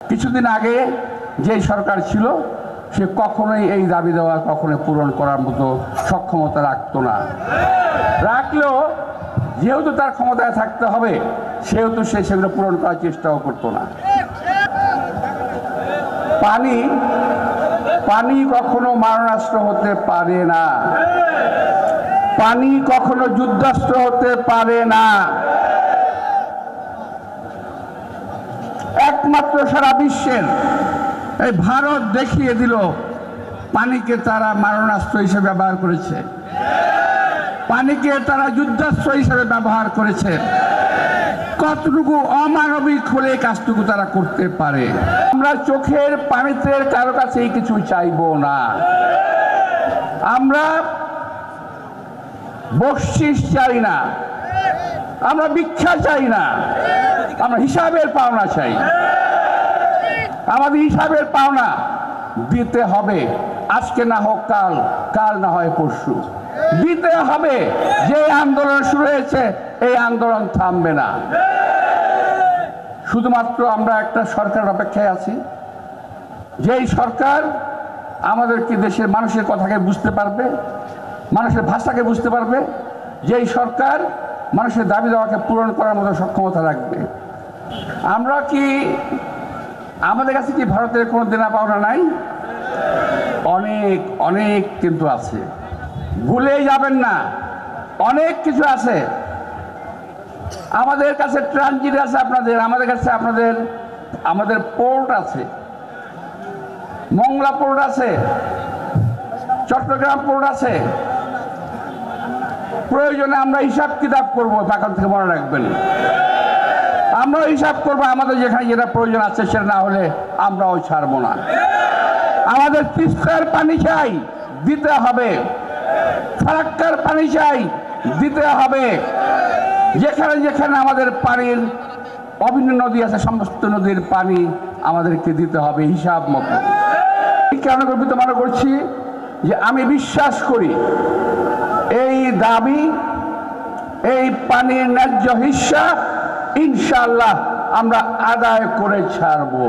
কিছুদিন আগে যে সরকার ছিল সে কখনোই এই দাবি দেওয়া কখনোই পূরণ করার মতো সক্ষমতা রাখতো না। রাখলেও যেহেতু তার ক্ষমতায় থাকতে হবে সেহেতু সে সেগুলো পূরণ করার চেষ্টাও করতো না। পানি কখনো মারণাস্ত্র হতে পারে না, পানি কখনো যুদ্ধাস্ত্র হতে পারে না। একমাত্র সারা বিশ্বের এই ভারত দেখিয়ে দিল পানিকে তারা মারণাস্ত্র হিসেবে ব্যবহার করেছে, পানিকে তারা যুদ্ধাস্ত্র হিসেবে ব্যবহার করেছে। কতটুকু অমানবিক হলে কাজটুকু তারা করতে পারে। আমরা চোখের পানিতে কারো কাছেই কিছু চাইবো না, আমরা বকশিশ চাই না, আমরা ভিক্ষা চাই না, আমরা হিসাবের পাওনা চাই। আমাদের হিসাবের পাওনা দিতে হবে, আজকে না হোক কাল, কাল না হয় পরশু দিতে হবে। যে আন্দোলন শুরু হয়েছে এই আন্দোলন থামবে না। শুধুমাত্র আমরা একটা সরকারের অপেক্ষায় আছি, যেই সরকার আমাদেরকে দেশের মানুষের কথাকে বুঝতে পারবে, মানুষের ভাষাকে বুঝতে পারবে, যেই সরকার মানুষের দাবি দেওয়াকে পূরণ করার মতো সক্ষমতা রাখবে। আমরা কি আমাদের কাছে কি ভারতের কোনো দেনা পাওনা নাই? অনেক অনেক কিন্তু আছে, ভুলেই যাবেন না, অনেক কিছু আছে। আমাদের কাছে ট্রানজিট আছে আপনাদের, আমাদের কাছে আমাদের পোর্ট আছে, মংলা পোর্ট আছে, চট্টগ্রাম পোর্ট আছে। প্রয়োজনে আমরা হিসাব কিতাব করবো, এখন থেকে মনে রাখবেন। আমরা হিসাব করবো, আমাদের যেখানে যেটা প্রয়োজন আছে সেটা না হলে আমরাও ছাড়বো না। আমাদের তিস্তার পানি চাই, দিতে হবে। ফারাক্কার পানি চাই, দিতে হবে। যেখানে যেখানে আমাদের পানির অভিন্ন নদী আছে সমস্ত নদীর পানি আমাদেরকে দিতে হবে হিসাব মতো। কেন গর্বিত মনে করছি যে আমি বিশ্বাস করি এই দাবি, এই পানির ন্যায্য হিস্সা ইনশাআল্লাহ আমরা আদায় করে ছাড়বো।